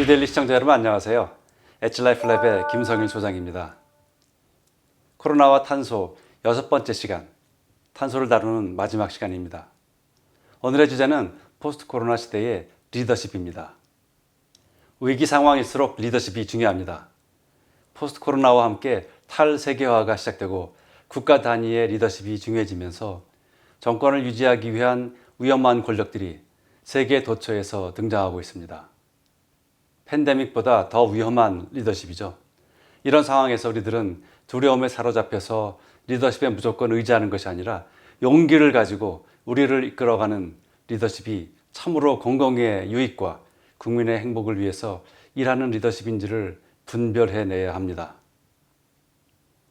뉴데일리 시청자 여러분 안녕하세요. 엣지라이프랩의 김성일 소장입니다. 코로나와 탄소 6번째 시간, 탄소를 다루는 마지막 시간입니다. 오늘의 주제는 포스트 코로나 시대의 리더십입니다. 위기 상황일수록 리더십이 중요합니다. 포스트 코로나와 함께 탈세계화가 시작되고 국가 단위의 리더십이 중요해지면서 정권을 유지하기 위한 위험한 권력들이 세계 도처에서 등장하고 있습니다. 팬데믹보다 더 위험한 리더십이죠. 이런 상황에서 우리들은 두려움에 사로잡혀서 리더십에 무조건 의지하는 것이 아니라 용기를 가지고 우리를 이끌어가는 리더십이 참으로 공공의 유익과 국민의 행복을 위해서 일하는 리더십인지를 분별해내야 합니다.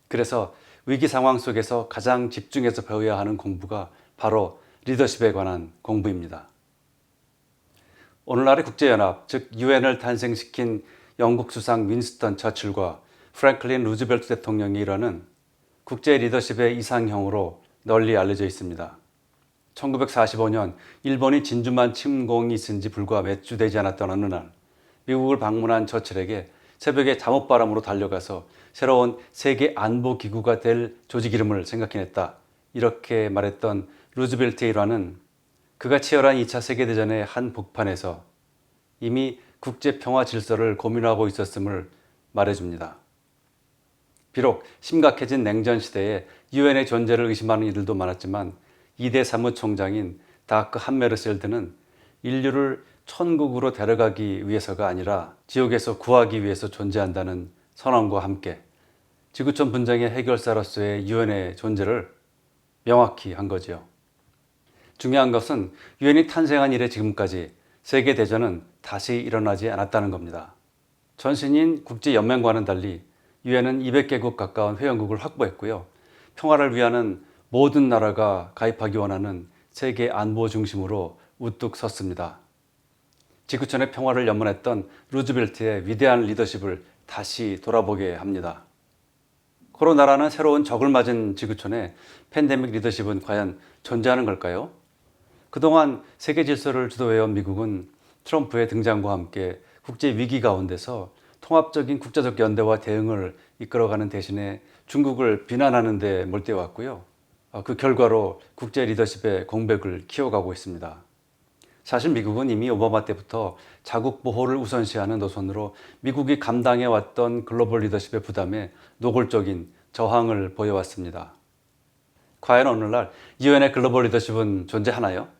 그래서 위기 상황 속에서 가장 집중해서 배워야 하는 공부가 바로 리더십에 관한 공부입니다. 오늘날의 국제연합, 즉 유엔을 탄생시킨 영국 수상 윈스턴 처칠과 프랭클린 루즈벨트 대통령의 일화는 국제 리더십의 이상형으로 널리 알려져 있습니다. 1945년 일본이 진주만 침공이 있은 지 불과 몇 주 되지 않았던 어느 날 미국을 방문한 처칠에게 새벽에 잠옷바람으로 달려가서 새로운 세계 안보기구가 될 조직 이름을 생각해냈다. 이렇게 말했던 루즈벨트의 일화는 그가 치열한 2차 세계대전의 한 복판에서 이미 국제평화 질서를 고민하고 있었음을 말해줍니다. 비록 심각해진 냉전 시대에 유엔의 존재를 의심하는 이들도 많았지만 2대 사무총장인 다크 함메르셀드는 인류를 천국으로 데려가기 위해서가 아니라 지옥에서 구하기 위해서 존재한다는 선언과 함께 지구촌 분쟁의 해결사로서의 유엔의 존재를 명확히 한 거지요. 중요한 것은 유엔이 탄생한 이래 지금까지 세계대전은 다시 일어나지 않았다는 겁니다. 전신인 국제연맹과는 달리 유엔은 200개국 가까운 회원국을 확보했고요. 평화를 위하는 모든 나라가 가입하기 원하는 세계 안보 중심으로 우뚝 섰습니다. 지구촌의 평화를 염원했던 루즈벨트의 위대한 리더십을 다시 돌아보게 합니다. 코로나라는 새로운 적을 맞은 지구촌에 팬데믹 리더십은 과연 존재하는 걸까요? 그동안 세계 질서를 주도해온 미국은 트럼프의 등장과 함께 국제 위기 가운데서 통합적인 국제적 연대와 대응을 이끌어가는 대신에 중국을 비난하는 데 몰두해왔고요. 그 결과로 국제 리더십의 공백을 키워가고 있습니다. 사실 미국은 이미 오바마 때부터 자국 보호를 우선시하는 노선으로 미국이 감당해왔던 글로벌 리더십의 부담에 노골적인 저항을 보여왔습니다. 과연 오늘날 유엔의 글로벌 리더십은 존재하나요?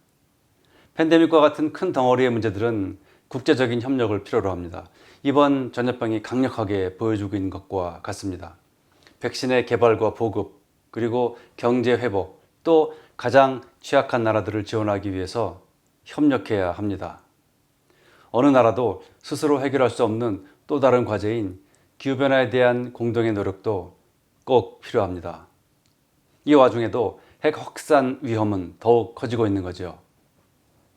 팬데믹과 같은 큰 덩어리의 문제들은 국제적인 협력을 필요로 합니다. 이번 전염병이 강력하게 보여주고 있는 것과 같습니다. 백신의 개발과 보급, 그리고 경제 회복, 또 가장 취약한 나라들을 지원하기 위해서 협력해야 합니다. 어느 나라도 스스로 해결할 수 없는 또 다른 과제인 기후변화에 대한 공동의 노력도 꼭 필요합니다. 이 와중에도 핵 확산 위험은 더욱 커지고 있는 거죠.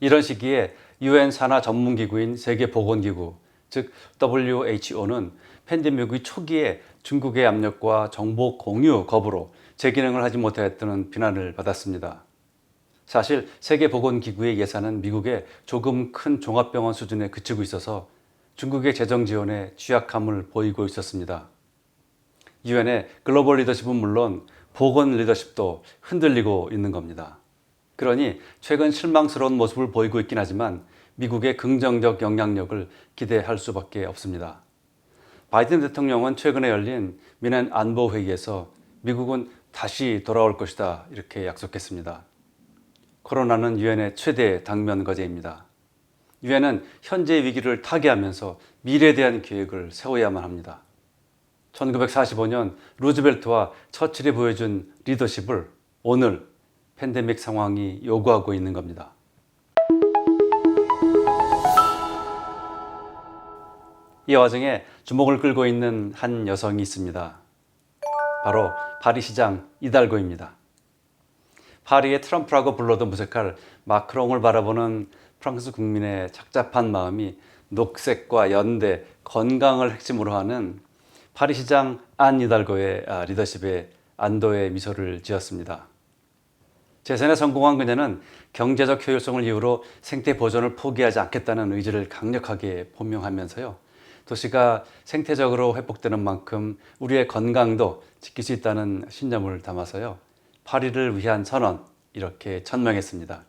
이런 시기에 유엔 산하 전문기구인 세계보건기구, 즉 WHO는 팬데믹의 초기에 중국의 압력과 정보 공유 거부로 제 기능을 하지 못했다는 비난을 받았습니다. 사실 세계보건기구의 예산은 미국의 조금 큰 종합병원 수준에 그치고 있어서 중국의 재정 지원에 취약함을 보이고 있었습니다. 유엔의 글로벌 리더십은 물론 보건 리더십도 흔들리고 있는 겁니다. 그러니 최근 실망스러운 모습을 보이고 있긴 하지만 미국의 긍정적 영향력을 기대할 수밖에 없습니다. 바이든 대통령은 최근에 열린 미넨 안보회의에서 미국은 다시 돌아올 것이다 이렇게 약속했습니다. 코로나는 유엔의 최대 당면 과제입니다. 유엔은 현재의 위기를 타개하면서 미래에 대한 계획을 세워야만 합니다. 1945년 루즈벨트와 처칠이 보여준 리더십을 오늘 팬데믹 상황이 요구하고 있는 겁니다. 이 와중에 주목을 끌고 있는 한 여성이 있습니다. 바로 파리 시장 이달고입니다. 파리의 트럼프라고 불러도 무색할 마크롱을 바라보는 프랑스 국민의 착잡한 마음이 녹색과 연대, 건강을 핵심으로 하는 파리 시장 안 이달고의 리더십에 안도의 미소를 지었습니다. 재선에 성공한 그녀는 경제적 효율성을 이유로 생태 보존을 포기하지 않겠다는 의지를 강력하게 표명하면서요. 도시가 생태적으로 회복되는 만큼 우리의 건강도 지킬 수 있다는 신념을 담아서요. 파리를 위한 선언 이렇게 천명했습니다.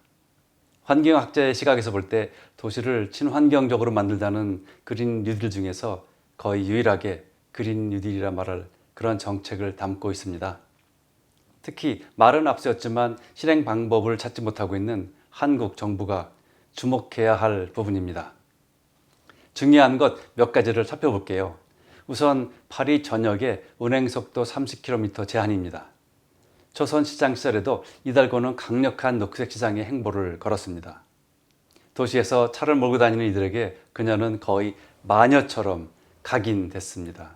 환경학자의 시각에서 볼 때 도시를 친환경적으로 만들다는 그린 뉴딜 중에서 거의 유일하게 그린 뉴딜이라 말할 그런 정책을 담고 있습니다. 특히 말은 앞서였지만 실행 방법을 찾지 못하고 있는 한국 정부가 주목해야 할 부분입니다. 중요한 것 몇 가지를 살펴볼게요. 우선 파리 전역에 운행속도 30km 제한입니다. 조선시장 시절에도 이달고는 강력한 녹색시장의 행보를 걸었습니다. 도시에서 차를 몰고 다니는 이들에게 그녀는 거의 마녀처럼 각인됐습니다.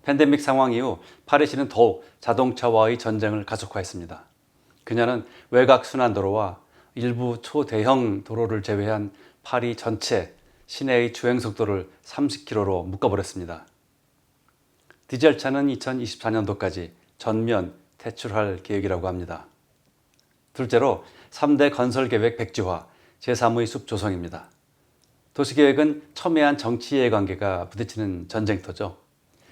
팬데믹 상황 이후 파리시는 더욱 자동차와의 전쟁을 가속화했습니다. 그녀는 외곽 순환도로와 일부 초대형 도로를 제외한 파리 전체 시내의 주행속도를 30km로 묶어버렸습니다. 디젤차는 2024년도까지 전면 퇴출할 계획이라고 합니다. 둘째로 3대 건설계획 백지화, 제3의 숲 조성입니다. 도시계획은 첨예한 정치이해관계가 부딪히는 전쟁터죠.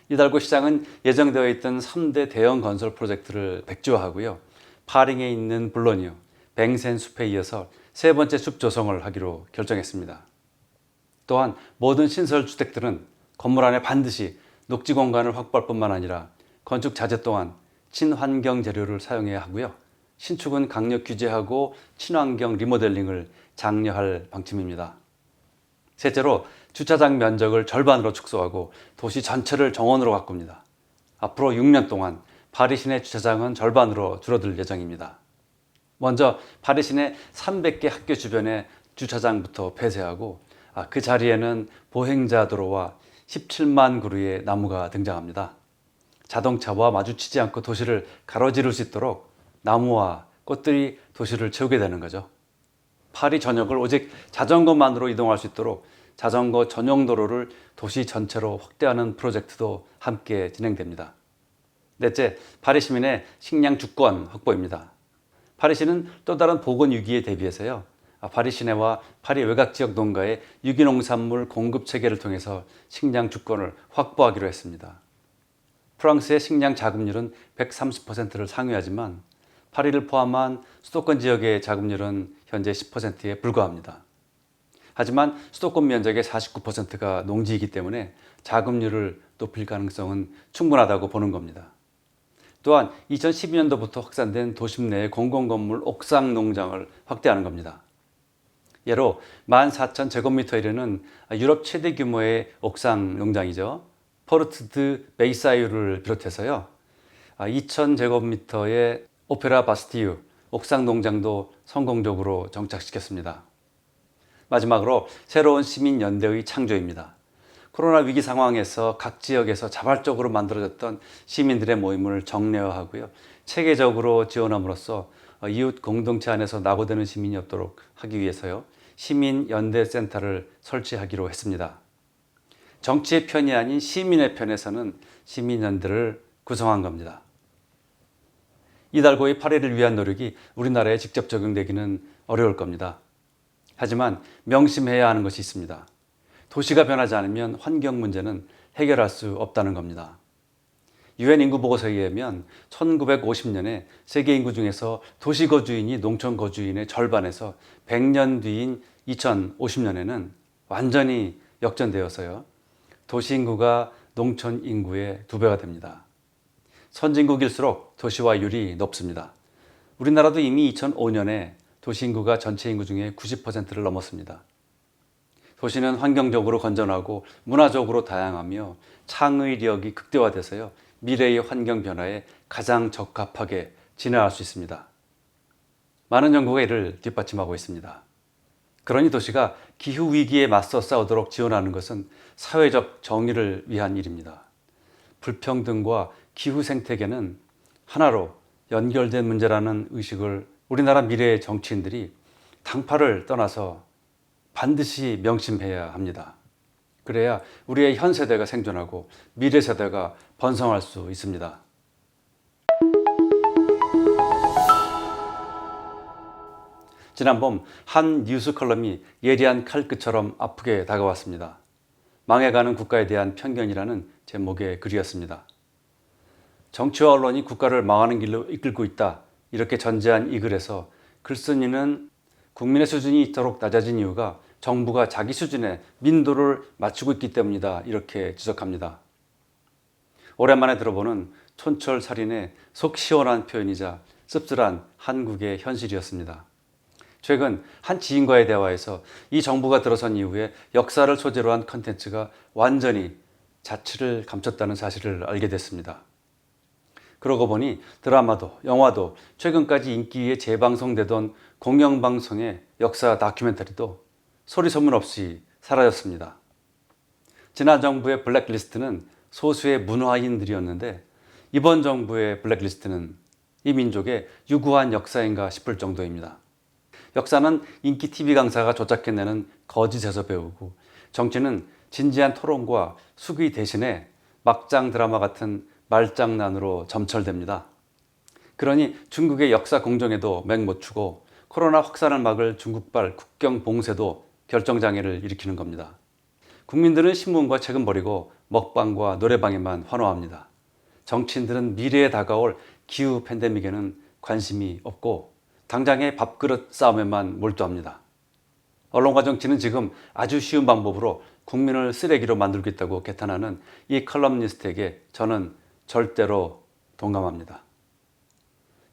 이달고 시장은 예정되어 있던 3대 대형 건설 프로젝트를 백지화하고요. 파링에 있는 블로니우, 뱅센 숲에 이어서 세 번째 숲 조성을 하기로 결정했습니다. 또한 모든 신설주택들은 건물 안에 반드시 녹지 공간을 확보할 뿐만 아니라 건축 자재 또한 친환경 재료를 사용해야 하고요. 신축은 강력 규제하고 친환경 리모델링을 장려할 방침입니다. 셋째로 주차장 면적을 절반으로 축소하고 도시 전체를 정원으로 가꿉니다. 앞으로 6년 동안 파리 시내 주차장은 절반으로 줄어들 예정입니다. 먼저 파리 시내 300개 학교 주변의 주차장부터 폐쇄하고 그 자리에는 보행자 도로와 17만 그루의 나무가 등장합니다. 자동차와 마주치지 않고 도시를 가로지를 수 있도록 나무와 꽃들이 도시를 채우게 되는 거죠. 파리 전역을 오직 자전거만으로 이동할 수 있도록 자전거 전용 도로를 도시 전체로 확대하는 프로젝트도 함께 진행됩니다. 넷째, 파리 시민의 식량 주권 확보입니다. 파리시는 또 다른 보건 위기에 대비해서요. 파리 시내와 파리 외곽 지역 농가의 유기농산물 공급 체계를 통해서 식량 주권을 확보하기로 했습니다. 프랑스의 식량 자급률은 130%를 상회하지만 파리를 포함한 수도권 지역의 자급률은 현재 10%에 불과합니다. 하지만 수도권 면적의 49%가 농지이기 때문에 자급률을 높일 가능성은 충분하다고 보는 겁니다. 또한 2012년도부터 확산된 도심 내의 공공건물 옥상 농장을 확대하는 겁니다. 예로 14,000제곱미터에 이르는 유럽 최대 규모의 옥상 농장이죠. 포르트 드 베이사유를 비롯해서요. 2,000제곱미터의 오페라 바스티유 옥상 농장도 성공적으로 정착시켰습니다. 마지막으로 새로운 시민연대의 창조입니다. 코로나 위기 상황에서 각 지역에서 자발적으로 만들어졌던 시민들의 모임을 정례화하고요. 체계적으로 지원함으로써 이웃 공동체 안에서 낙오되는 시민이 없도록 하기 위해서요. 시민연대센터를 설치하기로 했습니다. 정치의 편이 아닌 시민의 편에서는 시민연대를 구성한 겁니다. 이달고의 파리를 위한 노력이 우리나라에 직접 적용되기는 어려울 겁니다. 하지만 명심해야 하는 것이 있습니다. 도시가 변하지 않으면 환경 문제는 해결할 수 없다는 겁니다. 유엔 인구 보고서에 의하면 1950년에 세계 인구 중에서 도시 거주인이 농촌 거주인의 절반에서 100년 뒤인 2050년에는 완전히 역전되어서요. 도시 인구가 농촌 인구의 2배가 됩니다. 선진국일수록 도시화율이 높습니다. 우리나라도 이미 2005년에 도시 인구가 전체 인구 중에 90%를 넘었습니다. 도시는 환경적으로 건전하고 문화적으로 다양하며 창의력이 극대화돼서요. 미래의 환경 변화에 가장 적합하게 진화할 수 있습니다. 많은 연구가 이를 뒷받침하고 있습니다. 그러니 도시가 기후위기에 맞서 싸우도록 지원하는 것은 사회적 정의를 위한 일입니다. 불평등과 기후 생태계는 하나로 연결된 문제라는 의식을 우리나라 미래의 정치인들이 당파를 떠나서 반드시 명심해야 합니다. 그래야 우리의 현 세대가 생존하고 미래 세대가 번성할 수 있습니다. 지난봄 한 뉴스 컬럼이 예리한 칼끝처럼 아프게 다가왔습니다. 망해가는 국가에 대한 편견이라는 제목의 글이었습니다. 정치와 언론이 국가를 망하는 길로 이끌고 있다, 이렇게 전제한 이 글에서 글쓴이는 국민의 수준이 이토록 낮아진 이유가 정부가 자기 수준의 민도를 맞추고 있기 때문이다, 이렇게 지적합니다. 오랜만에 들어보는 촌철살인의 속 시원한 표현이자 씁쓸한 한국의 현실이었습니다. 최근 한 지인과의 대화에서 이 정부가 들어선 이후에 역사를 소재로 한 컨텐츠가 완전히 자취를 감췄다는 사실을 알게 됐습니다. 그러고 보니 드라마도 영화도 최근까지 인기에 재방송되던 공영방송의 역사 다큐멘터리도 소리 소문 없이 사라졌습니다. 지난 정부의 블랙리스트는 소수의 문화인들이었는데 이번 정부의 블랙리스트는 이 민족의 유구한 역사인가 싶을 정도입니다. 역사는 인기 TV 강사가 조작해내는 거짓에서 배우고, 정치는 진지한 토론과 수기 대신에 막장 드라마 같은 말장난으로 점철됩니다. 그러니 중국의 역사 공정에도 맥 못 추고 코로나 확산을 막을 중국발 국경 봉쇄도 결정장애를 일으키는 겁니다. 국민들은 신문과 책은 버리고 먹방과 노래방에만 환호합니다. 정치인들은 미래에 다가올 기후 팬데믹에는 관심이 없고 당장의 밥그릇 싸움에만 몰두합니다. 언론과 정치는 지금 아주 쉬운 방법으로 국민을 쓰레기로 만들겠다고 개탄하는 이 컬럼니스트에게 저는 절대로 동감합니다.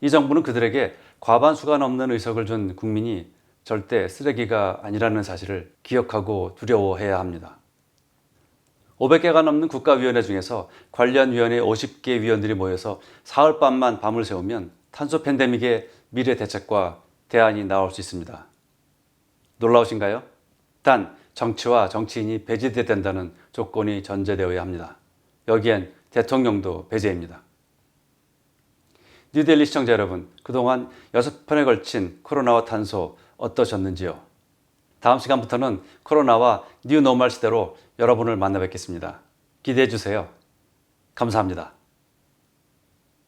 이 정부는 그들에게 과반수가 넘는 의석을 준 국민이 절대 쓰레기가 아니라는 사실을 기억하고 두려워해야 합니다. 500개가 넘는 국가위원회 중에서 관련 위원회 50개 위원들이 모여서 사흘밤만 밤을 새우면 탄소 팬데믹의 미래 대책과 대안이 나올 수 있습니다. 놀라우신가요? 단 정치와 정치인이 배제돼야 된다는 조건이 전제되어야 합니다. 여기엔 대통령도 배제입니다. 뉴델리 시청자 여러분, 그동안 6편에 걸친 코로나와 탄소 어떠셨는지요? 다음 시간부터는 코로나와 뉴노멀 시대로 여러분을 만나 뵙겠습니다. 기대해 주세요. 감사합니다.